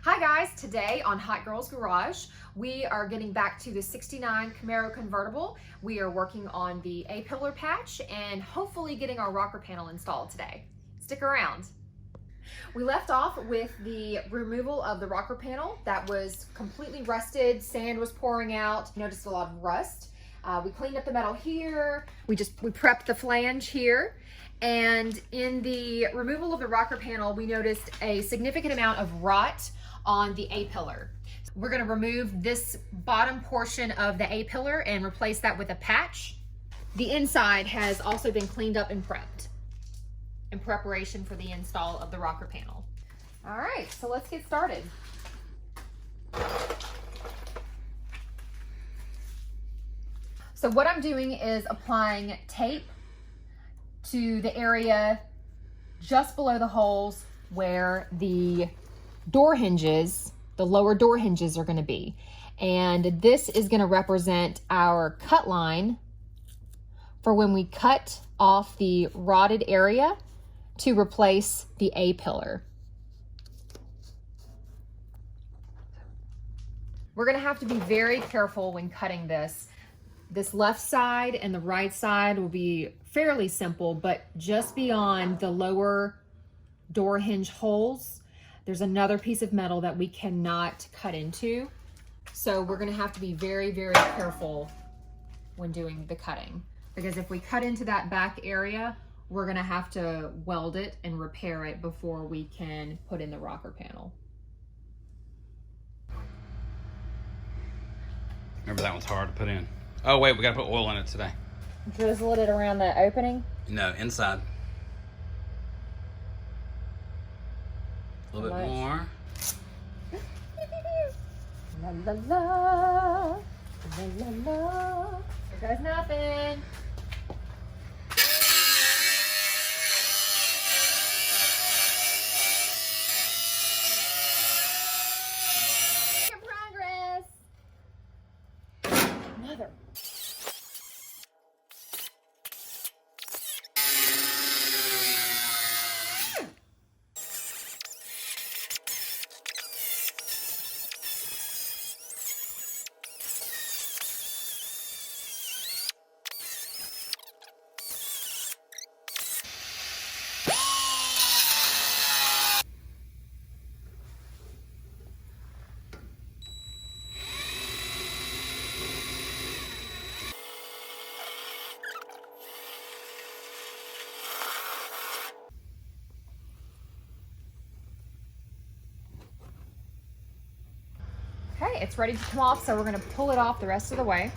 Hi guys, today on Hot Girls Garage, we are getting back to the 69 Camaro convertible. We are working on the A-pillar patch and hopefully getting our rocker panel installed today. Stick around. We left off with the removal of the rocker panel that was completely rusted, sand was pouring out, noticed a lot of rust. We cleaned up the metal here, we prepped the flange here. And in the removal of the rocker panel, we noticed a significant amount of rot on the A-pillar. We're gonna remove this bottom portion of the A-pillar and replace that with a patch. The inside has also been cleaned up and prepped in preparation for the install of the rocker panel. All right, so let's get started. So what I'm doing is applying tape to the area just below the holes where the door hinges, the lower door hinges are going to be. And this is going to represent our cut line for when we cut off the rotted area to replace the A-pillar. We're going to have to be very careful when cutting this. This left side and the right side will be fairly simple, but just beyond the lower door hinge holes, there's another piece of metal that we cannot cut into. So we're gonna have to be very, very careful when doing the cutting, because if we cut into that back area, we're gonna have to weld it and repair it before we can put in the rocker panel. Remember, that one's hard to put in. Oh wait, we gotta put oil in it today. Drizzle it around the opening? No, inside. A little bit more. La la la, la la la. There goes nothing. Making progress. Mother. Okay, it's ready to come off, so we're going to pull it off the rest of the way.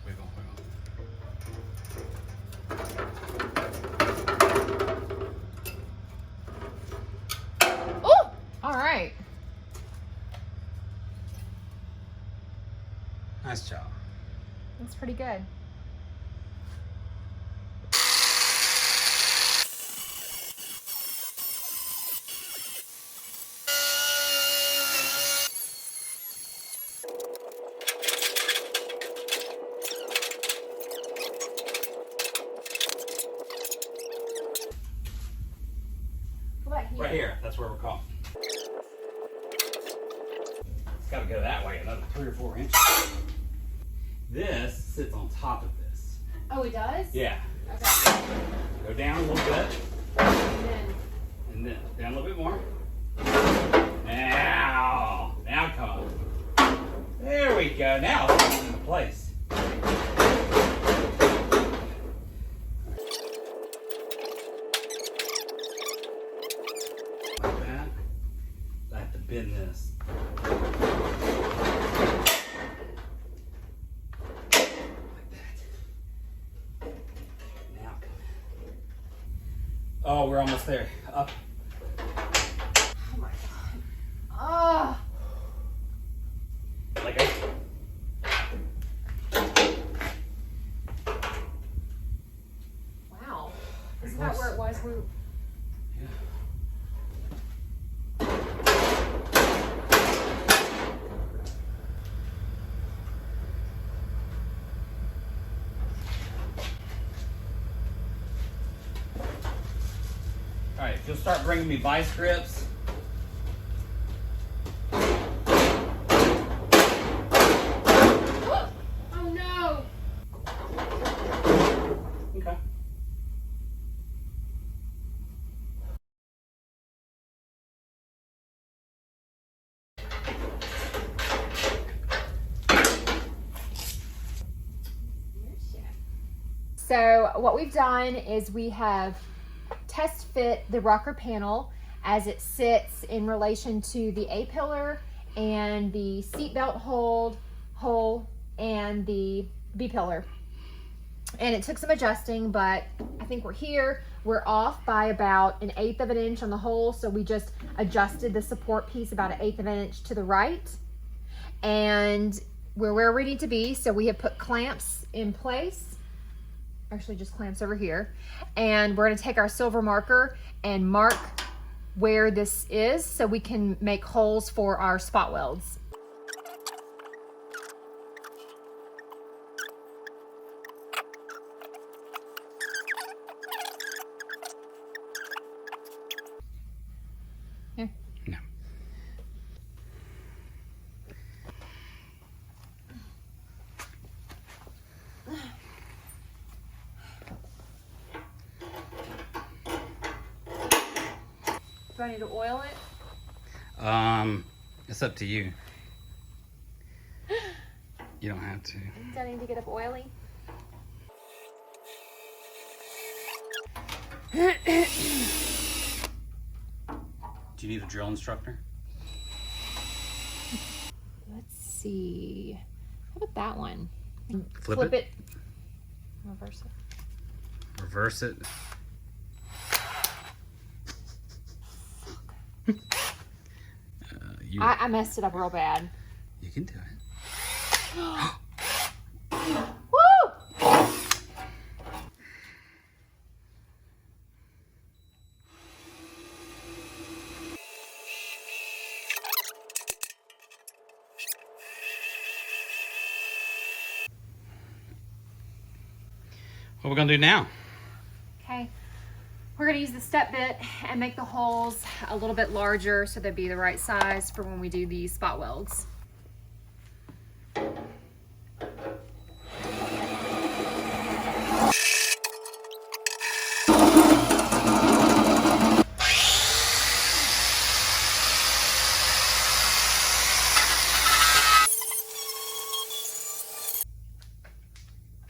Wiggle, wiggle. Oh, all right. Nice job. That's pretty good. Right here, that's where we're caught. It's gotta go that way, another 3 or 4 inches. This sits on top of this. Oh, it does? Yeah. Okay. Go down a little bit, and then down a little bit more. Now come on. There we go, now it's into place. Like that. I have to bend this. Like that. Now come in. Oh, we're almost there. Up. Oh my God. Ah. Like a... Wow. Isn't that where it was? Yeah. You'll start bringing me vice grips. Oh no! Okay. So what we've done is we have test fit the rocker panel as it sits in relation to the A-pillar and the seat belt hole and the B-pillar. And it took some adjusting, but I think we're here. We're off by about 1/8 of an inch on the hole, so we just adjusted the support piece about 1/8 of an inch to the right. And we're where we need to be, so we have put clamps in place. Actually just clamps over here, and we're going to take our silver marker and mark where this is so we can make holes for our spot welds. Here. No. Do I need to oil it? It's up to you. You don't have to. Do I need to get up oily? Do you need a drill instructor? Let's see. How about that one? Flip it. Reverse it. Reverse it. I messed it up real bad. You can do it. Woo! What are we gonna do now? Okay, we're gonna use the step bit and make the holes a little bit larger so they'd be the right size for when we do these spot welds.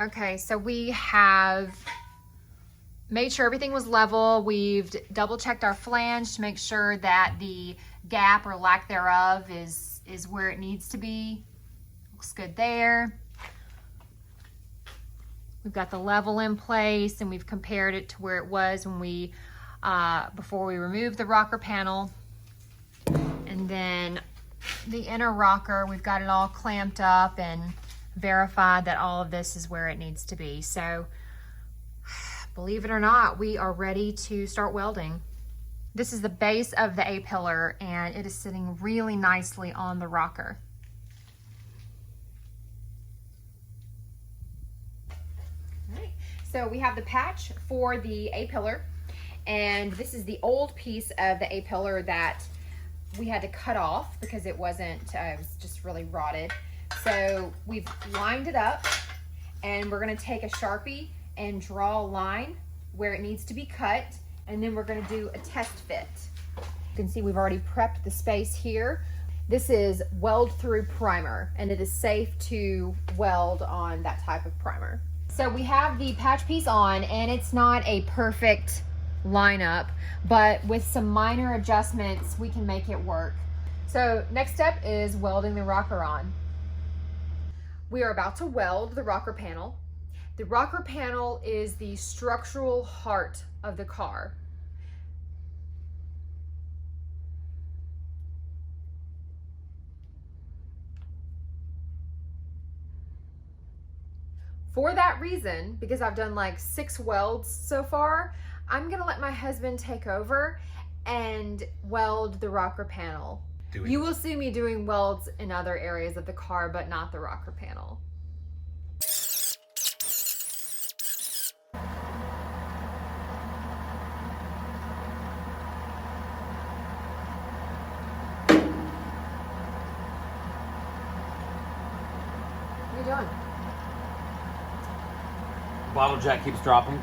Okay, so we have made sure everything was level. We've double checked our flange to make sure that the gap or lack thereof is where it needs to be. Looks good there. We've got the level in place and we've compared it to where it was when we before we removed the rocker panel. And then the inner rocker, we've got it all clamped up and verified that all of this is where it needs to be. So believe it or not, we are ready to start welding. This is the base of the A-pillar and it is sitting really nicely on the rocker. All right, so we have the patch for the A-pillar, and this is the old piece of the A-pillar that we had to cut off because it wasn't, it was just really rotted. So we've lined it up and we're gonna take a Sharpie and draw a line where it needs to be cut, and then we're gonna do a test fit. You can see we've already prepped the space here. This is weld through primer and it is safe to weld on that type of primer. So we have the patch piece on and it's not a perfect lineup, but with some minor adjustments we can make it work. So next step is welding the rocker on. We are about to weld the rocker panel. The rocker panel is the structural heart of the car. For that reason, because I've done like 6 welds so far, I'm gonna let my husband take over and weld the rocker panel. You will see me doing welds in other areas of the car, but not the rocker panel. doing? Bottle jack keeps dropping.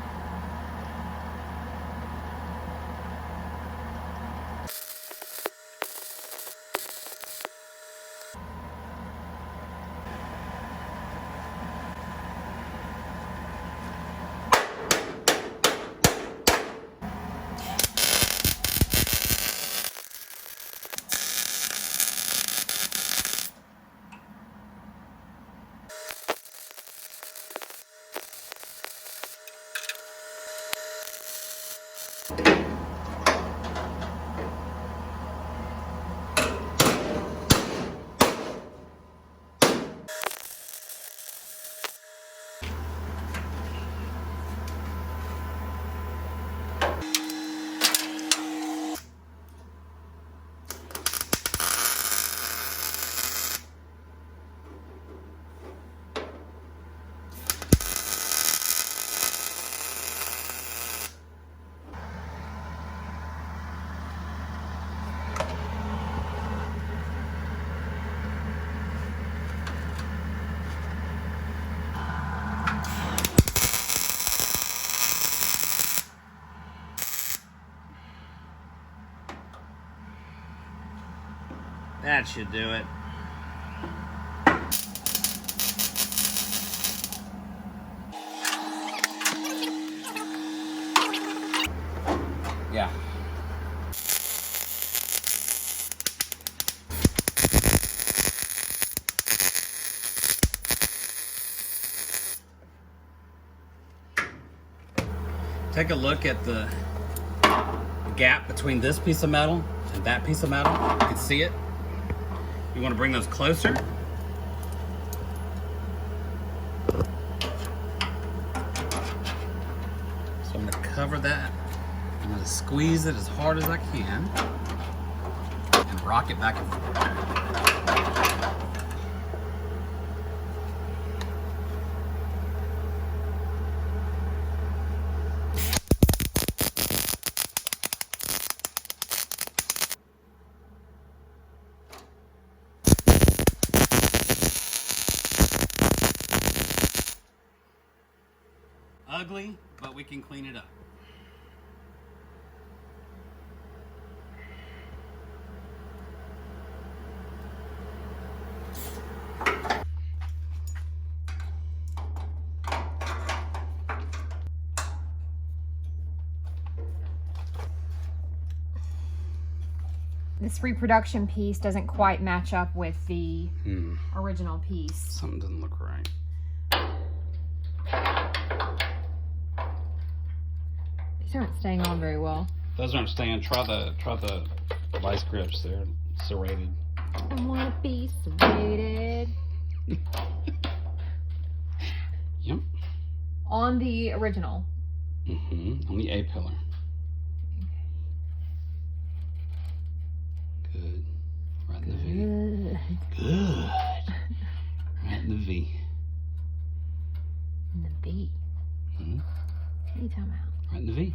That should do it. Yeah. Take a look at the gap between this piece of metal and that piece of metal. You can see it. You want to bring those closer. So I'm going to cover that. I'm going to squeeze it as hard as I can and rock it back and forth. Ugly, but we can clean it up. This reproduction piece doesn't quite match up with the original piece. Something doesn't look right. These aren't staying on very well. Those aren't staying. Try the vice grips. They're serrated. I want to be serrated. Yep. On the original. On the A pillar. Good. Right in the V. Good. Right in the V. In the V. What are you talking about? Right in the V.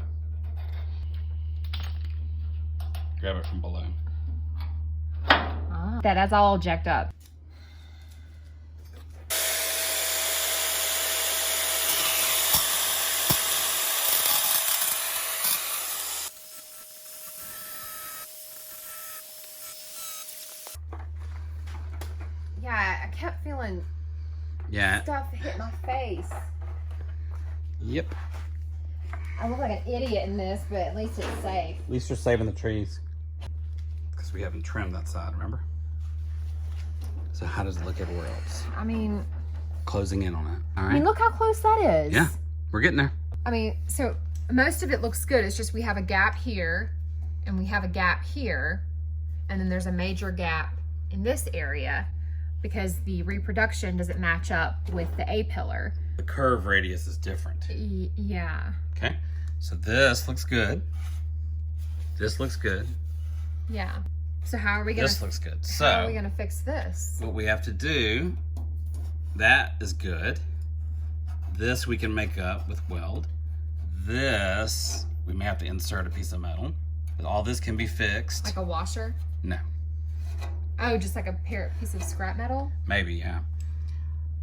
Grab it from below. That's all jacked up. Yeah, I kept feeling stuff hit my face. Yep. I look like an idiot in this, but at least it's safe. At least you're saving the trees. Because we haven't trimmed that side, remember? So how does it look everywhere else? I mean... Closing in on it, all right? I mean, look how close that is. Yeah, we're getting there. I mean, so most of it looks good. It's just we have a gap here, and we have a gap here, and then there's a major gap in this area because the reproduction doesn't match up with the A-pillar. The curve radius is different. Yeah. Okay, so this looks good. This looks good. Yeah. So how are we gonna? This looks good. So how are we gonna fix this? What we have to do, that is good. This we can make up with weld. This, we may have to insert a piece of metal. But all this can be fixed. Like a washer? No. Oh, just like a piece of scrap metal? Maybe, yeah.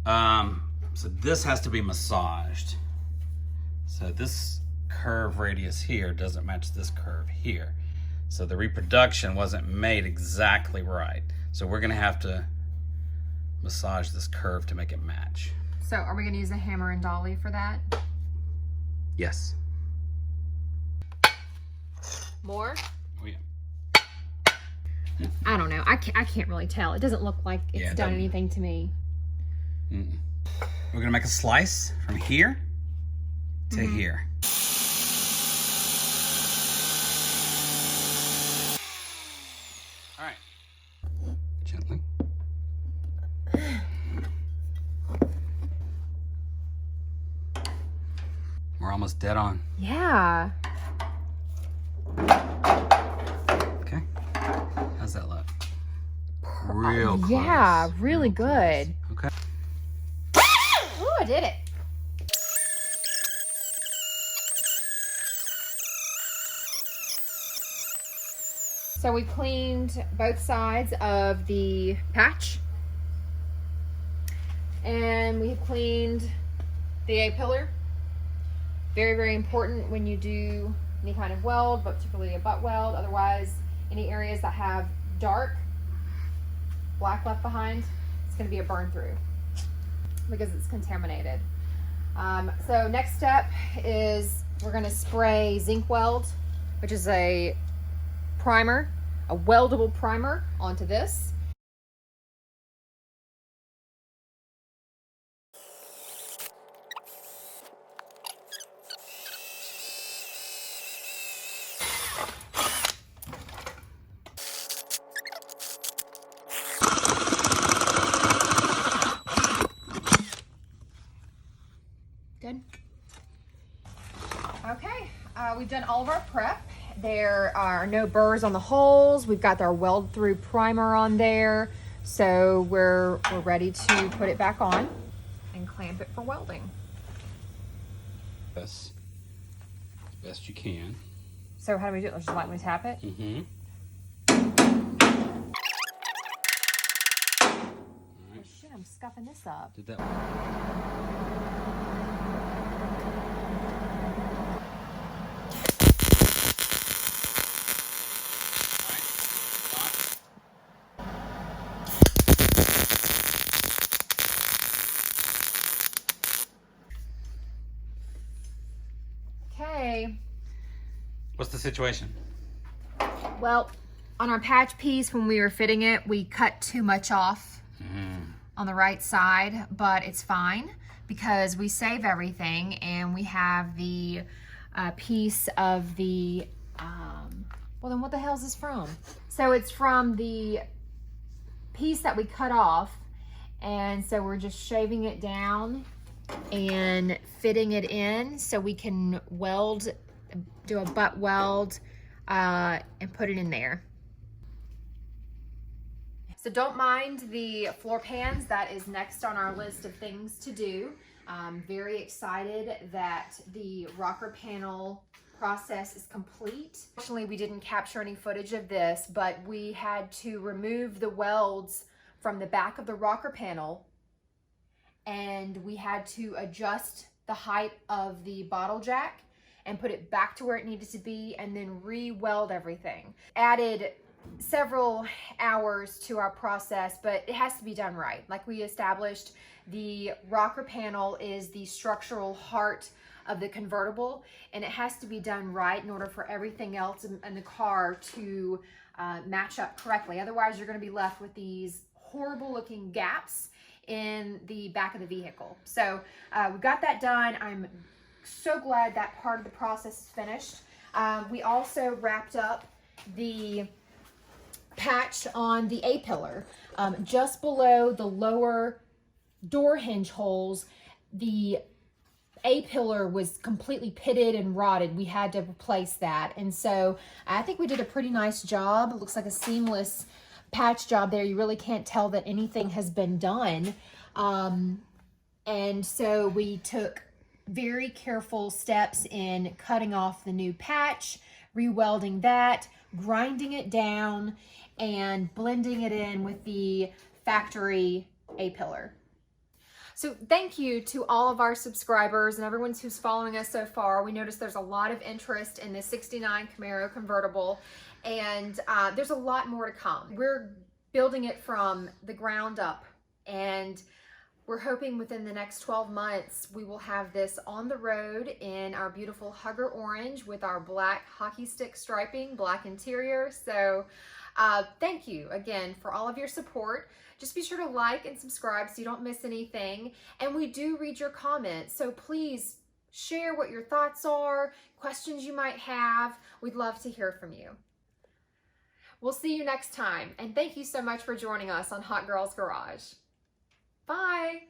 So this has to be massaged. So this curve radius here doesn't match this curve here. So the reproduction wasn't made exactly right. So we're gonna have to massage this curve to make it match. So are we gonna use a hammer and dolly for that? Yes. More? Oh yeah. I don't know. I can't really tell. It doesn't look like it's done anything to me. We're gonna make a slice from here to here. All right. Gently. We're almost dead on. Yeah. Okay. How's that look? Real close. Yeah, really good. Okay. Ooh, I did it. So we cleaned both sides of the patch. And we cleaned the A-pillar. Very, very important when you do any kind of weld, but particularly a butt weld. Otherwise, any areas that have dark black left behind, it's going to be a burn through because it's contaminated. So next step is we're going to spray zinc weld, which is a primer, a weldable primer, onto this. Good. Okay, we've done all of our prep. There are no burrs on the holes. We've got our weld through primer on there. So we're ready to put it back on and clamp it for welding. As best you can. So how do we do it? Let's just lightly tap it. Mm-hmm. Oh shit, I'm scuffing this up. Did that. Okay. What's the situation? Well, on our patch piece, when we were fitting it, we cut too much off on the right side, but it's fine because we save everything and we have the piece of the, well then what the hell is this from? So it's from the piece that we cut off, and so we're just shaving it down and fitting it in so we can weld, do a butt weld, and put it in there. So don't mind the floor pans. That is next on our list of things to do. I'm very excited that the rocker panel process is complete. Fortunately, we didn't capture any footage of this, but we had to remove the welds from the back of the rocker panel, and we had to adjust the height of the bottle jack and put it back to where it needed to be, and then re-weld everything. Added several hours to our process, but it has to be done right. Like we established, the rocker panel is the structural heart of the convertible, and it has to be done right in order for everything else in the car to match up correctly. Otherwise, you're going to be left with these horrible looking gaps in the back of the vehicle. So we got that done. I'm so glad that part of the process is finished. We also wrapped up the patch on the A-pillar. Just below the lower door hinge holes, the A-pillar was completely pitted and rotted. We had to replace that. And so I think we did a pretty nice job. It looks like a seamless patch job there. You really can't tell that anything has been done. And so we took very careful steps in cutting off the new patch, re-welding that, grinding it down, and blending it in with the factory A-pillar. So thank you to all of our subscribers and everyone who's following us so far. We noticed there's a lot of interest in the 69 Camaro convertible, and there's a lot more to come. We're building it from the ground up, and we're hoping within the next 12 months we will have this on the road in our beautiful Hugger orange with our black hockey stick striping, black interior. So thank you again for all of your support. Just be sure to like and subscribe so you don't miss anything. And we do read your comments, so please share what your thoughts are, questions you might have. We'd love to hear from you. We'll see you next time, and thank you so much for joining us on Hot Girls Garage. Bye.